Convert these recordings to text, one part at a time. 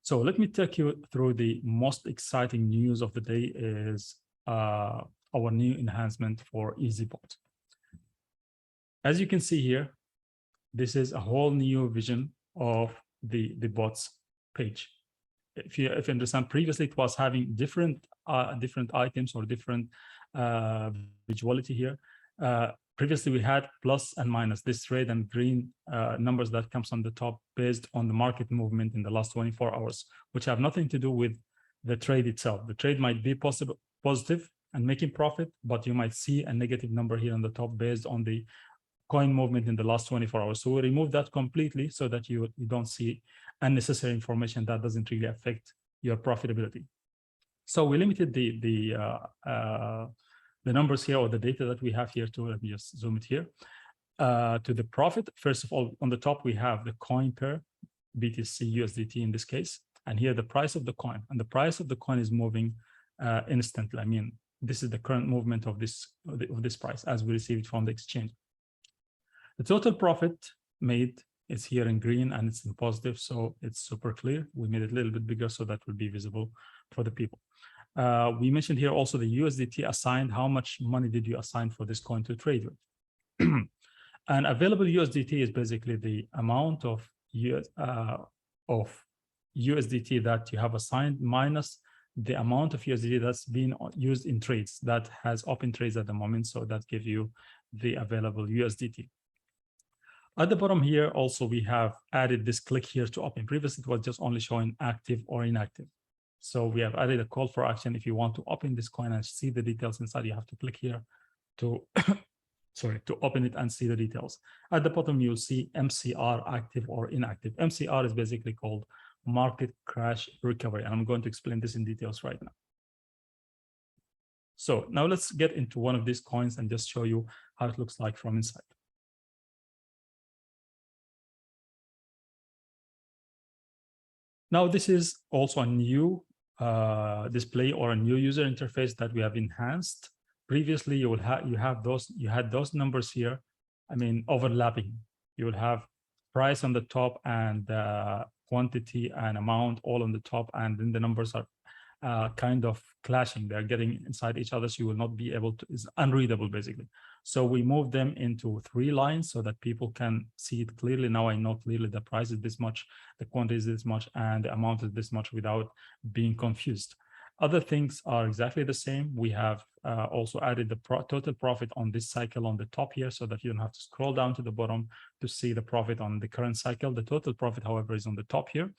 So let me take you through the most exciting news of the day is our new enhancement for EazyBot. As you can see here, this is a whole new vision of the bots page. If you understand, previously it was having different items or different visuality here. Previously we had plus and minus, this red and green numbers that comes on the top based on the market movement in the last 24 hours, which have nothing to do with the trade itself. The trade might be positive and making profit, but you might see a negative number here on the top based on the coin movement in the last 24 hours. So we remove that completely so that you don't see unnecessary information that doesn't really affect your profitability. So we limited the numbers here, or the data that we have here, to let me just zoom it here, to the profit. First of all, on the top, we have the coin pair, BTC USDT in this case, and here the price of the coin, and the price of the coin is moving instantly. I mean, this is the current movement of this price as we receive it from the exchange. The total profit made is here in green and it's in positive, so it's super clear. We made it a little bit bigger so that will be visible for the people. We mentioned here also the USDT assigned. How much money did you assign for this coin to trade with? And available USDT is basically the amount of USDT that you have assigned minus the amount of USDT that's been used in trades that has open trades at the moment. So that gives you the available USDT. At the bottom here, also, we have added this click here to open. Previously, it was just only showing active or inactive. So we have added a call for action. If you want to open this coin and see the details inside, you have to click here to, to open it and see the details. At the bottom, you'll see MCR, active or inactive. MCR is basically called market crash recovery. And I'm going to explain this in details right now. So now let's get into one of these coins and just show you how it looks like from inside. Now, this is also a new display or a new user interface that we have enhanced. Previously, you had those numbers here, I mean, overlapping. You will have price on the top and quantity and amount all on the top, and then the numbers are kind of clashing. They're getting inside each other, so you will not be able to, it's unreadable basically. So we moved them into 3 lines so that people can see it clearly. Now I know clearly the price is this much, the quantity is this much, and the amount is this much without being confused. Other things are exactly the same. We have also added the total profit on this cycle on the top here so that you don't have to scroll down to the bottom to see the profit on the current cycle. The total profit, however, is on the top here.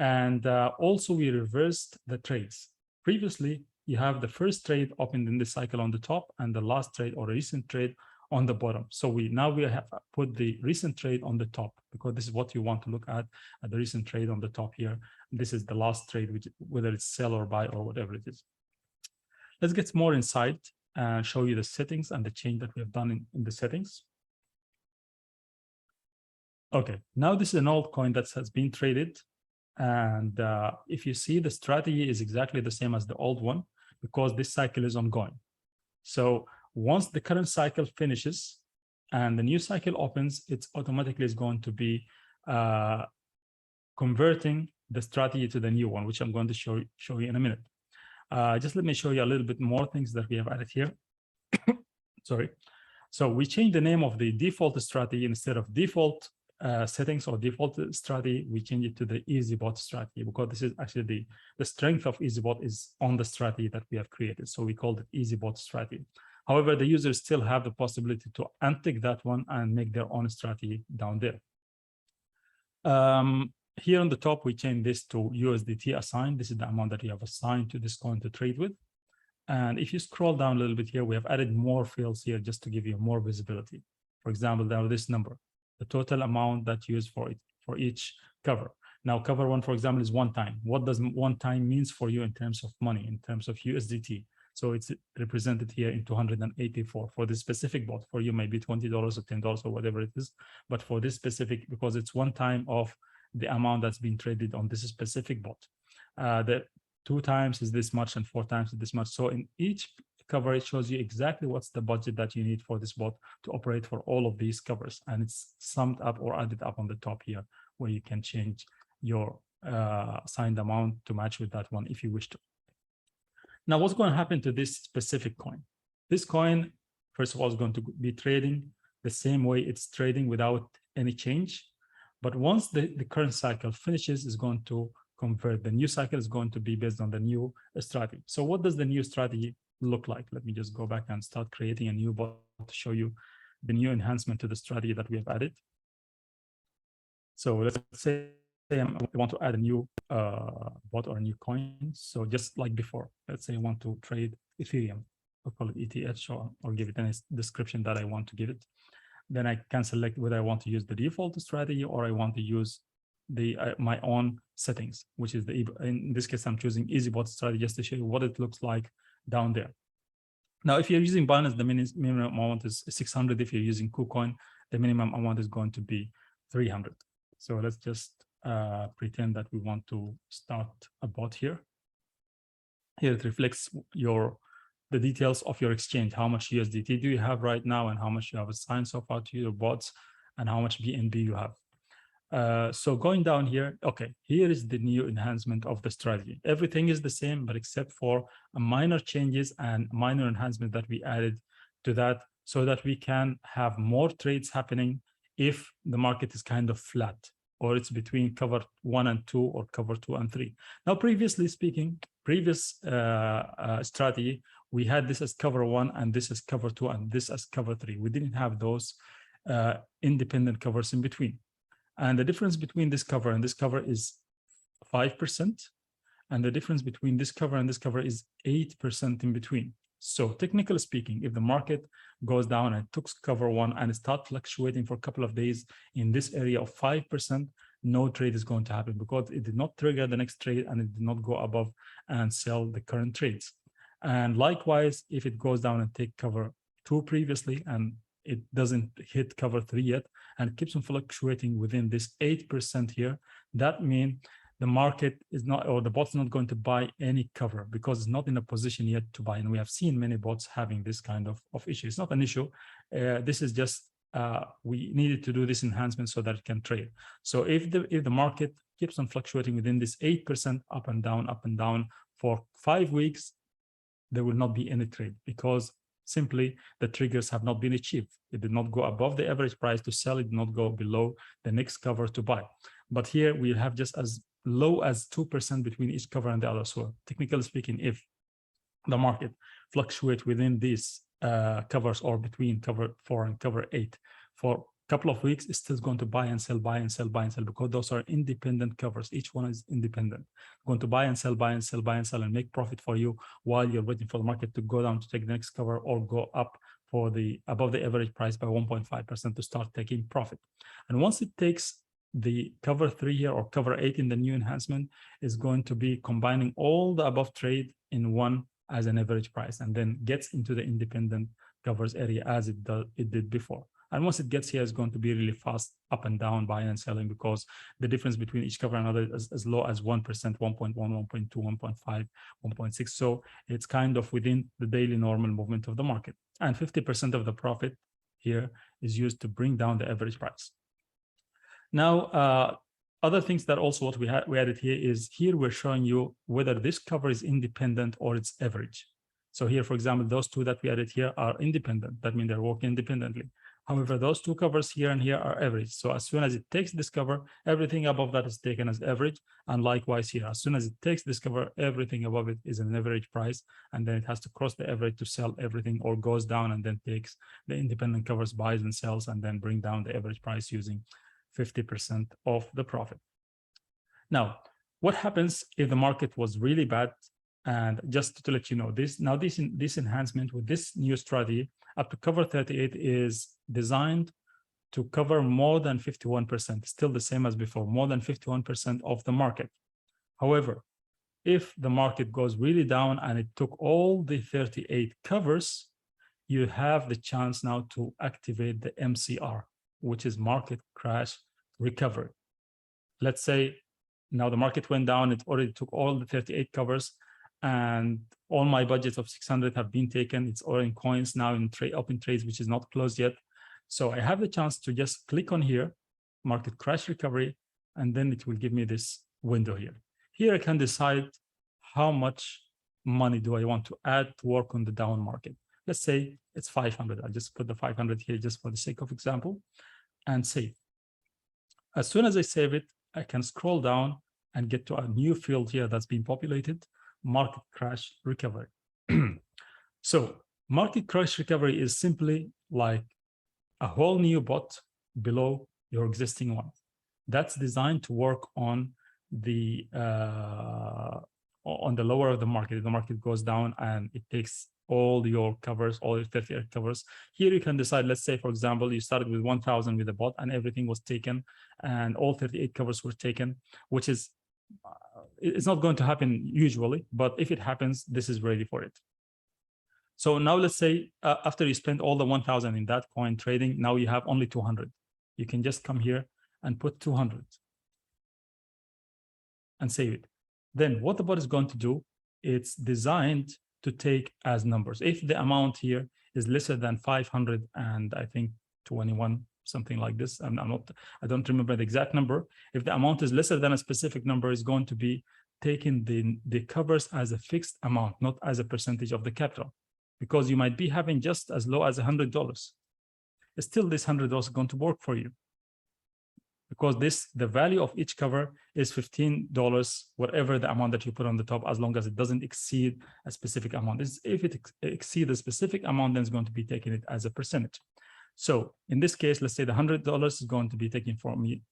And also we reversed the trades. Previously, you have the first trade opened in this cycle on the top and the last trade or recent trade on the bottom. So we have put the recent trade on the top because this is what you want to look at the recent trade on the top here. This is the last trade, which whether it's sell or buy or whatever it is. Let's get more insight and show you the settings and the change that we have done in the settings. Okay, now this is an old coin that has been traded. And if you see, the strategy is exactly the same as the old one because this cycle is ongoing. So once the current cycle finishes and the new cycle opens, it's automatically is going to be converting the strategy to the new one, which I'm going to show you in a minute. Just let me show you a little bit more things that we have added here. Sorry. So we changed the name of the default strategy. Instead of default settings or default strategy, we change it to the EazyBot strategy because this is actually the strength of EazyBot is on the strategy that we have created. So we called it EazyBot strategy. However, the users still have the possibility to untick that one and make their own strategy down there. Here on the top, we change this to USDT assigned. This is the amount that you have assigned to this coin to trade with. And if you scroll down a little bit here, we have added more fields here just to give you more visibility. For example, now this number, the total amount that you use for each cover. Now, cover one, for example, is 1 time. What does 1 time means for you in terms of money, in terms of USDT? So it's represented here in 284 for this specific bot. For you, maybe $20 or $10 or whatever it is. But for this specific, because it's 1 time of the amount that's been traded on this specific bot. The 2 times is this much and 4 times is this much. So in each cover, it shows you exactly what's the budget that you need for this bot to operate for all of these covers. And it's summed up or added up on the top here, where you can change your assign the amount to match with that one if you wish to. Now, what's going to happen to this specific coin? This coin, first of all, is going to be trading the same way it's trading without any change. But once the current cycle finishes, it's going to convert. The new cycle is going to be based on the new strategy. So what does the new strategy look like? Let me just go back and start creating a new bot to show you the new enhancement to the strategy that we have added. So let's say I want to add a new bot or a new coin. So just like before, let's say I want to trade Ethereum. I'll call it ETH or give it any description that I want to give it. Then I can select whether I want to use the default strategy or I want to use the my own settings, which is in this case, I'm choosing EazyBot strategy just to show you what it looks like down there. Now, if you're using Binance, the minimum amount is 600. If you're using KuCoin, the minimum amount is going to be 300. So let's just pretend that we want to start a bot here. Here it reflects the details of your exchange. How much USDT do you have right now, and how much you have assigned so far to your bots, and how much BNB you have. So going down here, okay, here is the new enhancement of the strategy. Everything is the same, but except for a minor changes and minor enhancement that we added to that, so that we can have more trades happening if the market is kind of flat, or it's between cover 1 and 2 or cover 2 and 3. Now, previously speaking, previous strategy, we had this as cover 1 and this as cover 2 and this as cover 3. We didn't have those independent covers in between. And the difference between this cover and this cover is 5%. And the difference between this cover and this cover is 8% in between. So technically speaking, if the market goes down and took cover 1 and start fluctuating for a couple of days in this area of 5%, no trade is going to happen because it did not trigger the next trade and it did not go above and sell the current trades. And likewise, if it goes down and take cover 2 previously and it doesn't hit cover 3 yet and keeps on fluctuating within this 8% here, that means the market is not, or the bot's not going to buy any cover because it's not in a position yet to buy. And we have seen many bots having this kind of issue. It's not an issue. This is just, we needed to do this enhancement so that it can trade. So if the market keeps on fluctuating within this 8% up and down for 5 weeks, there will not be any trade because simply the triggers have not been achieved. It did not go above the average price to sell. It did not go below the next cover to buy. But here we have just as low as 2% between each cover and the other. So technically speaking, if the market fluctuates within these covers or between cover 4 and cover 8 for a couple of weeks, it's still going to buy and sell, buy and sell, buy and sell, because those are independent covers. Each one is independent. Going to buy and sell, buy and sell, buy and sell, and make profit for you while you're waiting for the market to go down to take the next cover or go up for the above the average price by 1.5% to start taking profit. And once it takes the cover 3 here or cover 8 in the new enhancement, is going to be combining all the above trade in one as an average price, and then gets into the independent covers area as it did before. And once it gets here, it's going to be really fast up and down, buying and selling, because the difference between each cover and another is as low as 1%, 1.1, 1.2, 1.5, 1.6. So it's kind of within the daily normal movement of the market. And 50% of the profit here is used to bring down the average price. Now, other things that also what we added here is here we're showing you whether this cover is independent or it's average. So here, for example, those two that we added here are independent. That means they're working independently. However, those two covers here and here are average. So as soon as it takes this cover, everything above that is taken as average. And likewise here, as soon as it takes this cover, everything above it is an average price. And then it has to cross the average to sell everything, or goes down and then takes the independent covers, buys and sells, and then bring down the average price using 50% of the profit. Now, what happens if the market was really bad? And just to let you know this, now this enhancement with this new strategy up to cover 38 is designed to cover more than 51%, still the same as before, more than 51% of the market. However, if the market goes really down and it took all the 38 covers, you have the chance now to activate the MCR, which is market crash recovery. Let's say now the market went down, it already took all the 38 covers, and all my budgets of 600 have been taken. It's all in coins now in open trades, which is not closed yet. So I have the chance to just click on here, market crash recovery, and then it will give me this window here. Here I can decide how much money do I want to add to work on the down market. Let's say it's 500. I'll just put the 500 here just for the sake of example and save. As soon as I save it, I can scroll down and get to a new field here that's been populated, market crash recovery. So market crash recovery is simply like a whole new bot below your existing one. That's designed to work on the lower of the market. If the market goes down and it takes all your covers, all your 38 covers. Here you can decide, let's say, for example, you started with 1,000 with a bot and everything was taken and all 38 covers were taken, which is, it's not going to happen usually, but if it happens, this is ready for it. So now let's say after you spend all the 1,000 in that coin trading, now you have only 200. You can just come here and put 200 and save it. Then what the bot is going to do, it's designed to take as numbers. If the amount here is lesser than 500 and I think 21, something like this, I don't remember the exact number. If the amount is lesser than a specific number, is going to be taking the covers as a fixed amount, not as a percentage of the capital, because you might be having just as low as $100. Still, this $100 is going to work for you, because the value of each cover is $15, whatever the amount that you put on the top, as long as it doesn't exceed a specific amount. If it exceeds a specific amount, then it's going to be taking it as a percentage. So in this case, let's say the $100 is going to be taken for me.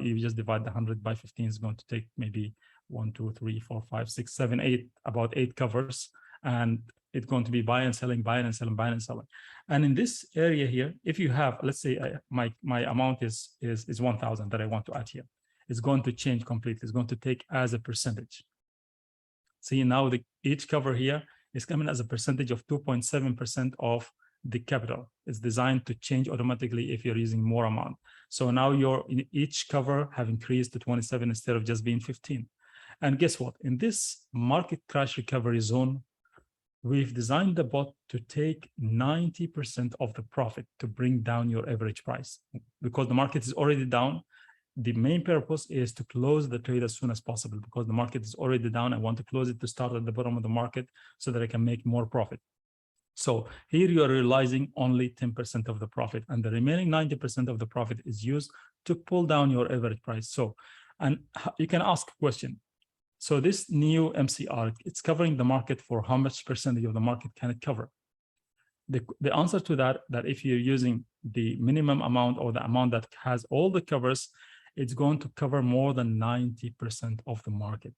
You just divide the 100 by 15, is going to take maybe 1, 2, 3, 4, 5, 6, 7, 8, about 8 covers. And it's going to be buying and selling, buying and selling, buying and selling. And in this area here, if you have, let's say my amount is 1,000 that I want to add here, it's going to change completely. It's going to take as a percentage. See, now each cover here is coming as a percentage of 2.7% of the capital. It's designed to change automatically if you're using more amount. So now each cover have increased to 27 instead of just being 15. And guess what? In this market crash recovery zone, we've designed the bot to take 90% of the profit to bring down your average price. Because the market is already down, the main purpose is to close the trade as soon as possible, because the market is already down. I want to close it to start at the bottom of the market so that I can make more profit. So here you are realizing only 10% of the profit, and the remaining 90% of the profit is used to pull down your average price. So, and you can ask a question. So this new MCR, it's covering the market for how much percentage of the market can it cover? The answer to that if you're using the minimum amount or the amount that has all the covers, it's going to cover more than 90% of the market.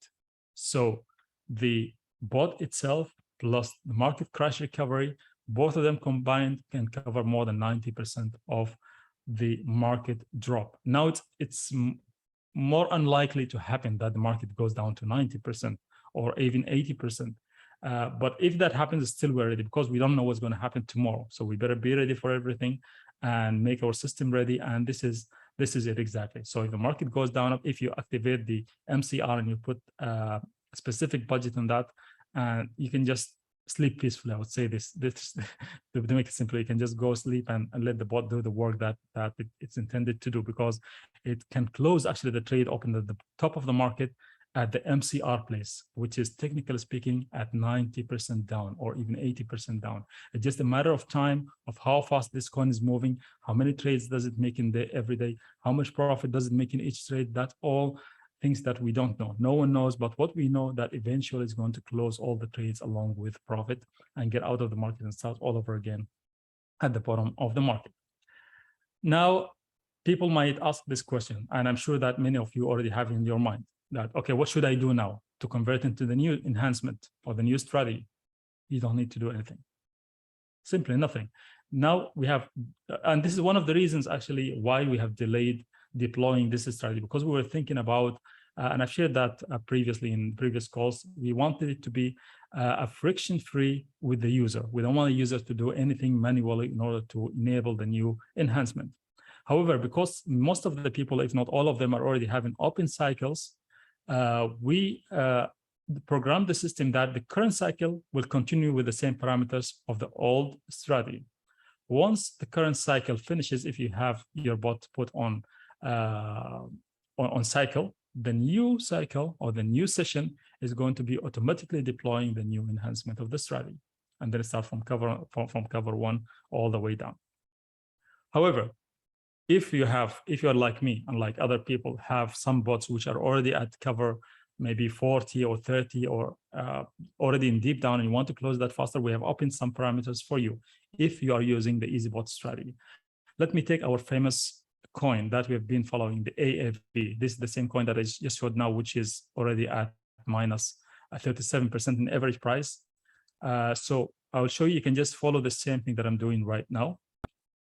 So the bot itself plus the market crash recovery, both of them combined can cover more than 90% of the market drop. Now it's more unlikely to happen that the market goes down to 90% or even 80%. But if that happens, still we're ready, because we don't know what's going to happen tomorrow. So we better be ready for everything and make our system ready. And this is it exactly. So if the market goes down, if you activate the MCR and you put a specific budget on that, and you can just sleep peacefully. I would say this to make it simple, you can just go sleep and let the bot do the work that it's intended to do, because it can close actually the trade open at the top of the market at the MCR place, which is technically speaking at 90% down or even 80% down. It's just a matter of time of how fast this coin is moving, how many trades does it make in the every day, how much profit does it make in each trade. That's all things that we don't know. No one knows, but what we know that eventually is going to close all the trades along with profit and get out of the market and start all over again at the bottom of the market. Now, people might ask this question, and I'm sure that many of you already have in your mind that, okay, what should I do now to convert into the new enhancement or the new strategy? You don't need to do anything. Simply nothing. Now we have, and this is one of the reasons actually why we have delayed deploying this strategy, because we were thinking about, and I've shared that previously in previous calls, we wanted it to be a friction-free with the user. We don't want the user to do anything manually in order to enable the new enhancement. However, because most of the people, if not all of them, are already having open cycles, we programmed the system that the current cycle will continue with the same parameters of the old strategy. Once the current cycle finishes, if you have your bot put on cycle, the new cycle or the new session is going to be automatically deploying the new enhancement of the strategy. And then start from cover one all the way down. However, if you're like me, unlike other people, have some bots which are already at cover maybe 40 or 30 or already in deep down and you want to close that faster, we have opened some parameters for you if you are using the EazyBot strategy. Let me take our famous coin that we have been following, the AFB. This is the same coin that I just showed now, which is already at minus 37% in average price. So I will show you can just follow the same thing that I'm doing right now,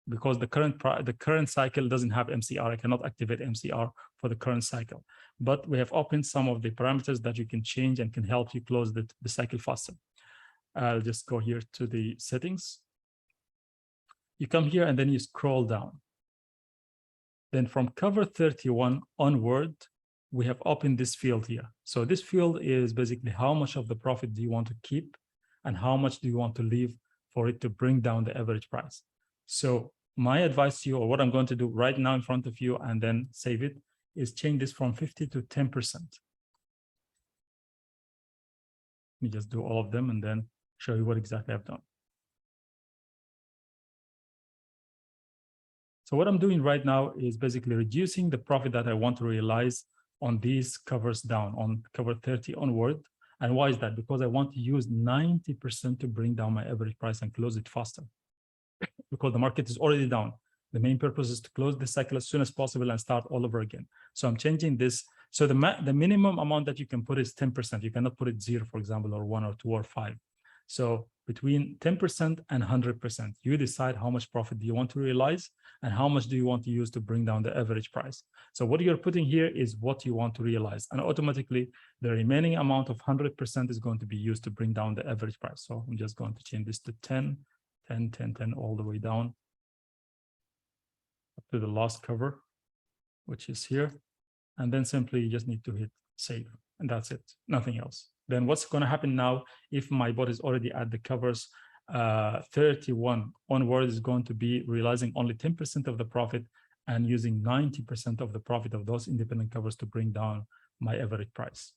because the current cycle doesn't have MCR. I cannot activate MCR for the current cycle, but we have opened some of the parameters that you can change and can help you close the cycle faster. I'll just go here to the settings. You come here and then you scroll down. Then from cover 31 onward, we have opened this field here. So this field is basically how much of the profit do you want to keep and how much do you want to leave for it to bring down the average price. So my advice to you, or what I'm going to do right now in front of you and then save it, is change this from 50 to 10%. Let me just do all of them and then show you what exactly I've done. So what I'm doing right now is basically reducing the profit that I want to realize on these covers down, on cover 30 onward. And why is that? Because I want to use 90% to bring down my average price and close it faster. Because the market is already down. The main purpose is to close the cycle as soon as possible and start all over again. So I'm changing this. So the minimum amount that you can put is 10%. You cannot put it 0, for example, or 1 or 2 or 5. So between 10% and 100%, you decide how much profit do you want to realize and how much do you want to use to bring down the average price. So what you're putting here is what you want to realize. And automatically, the remaining amount of 100% is going to be used to bring down the average price. So I'm just going to change this to 10, 10, 10, 10, all the way down up to the last cover, which is here. And then simply you just need to hit save, and that's it, nothing else. Then what's going to happen now, if my bot is already at the covers 31 onward, is going to be realizing only 10% of the profit and using 90% of the profit of those independent covers to bring down my average price.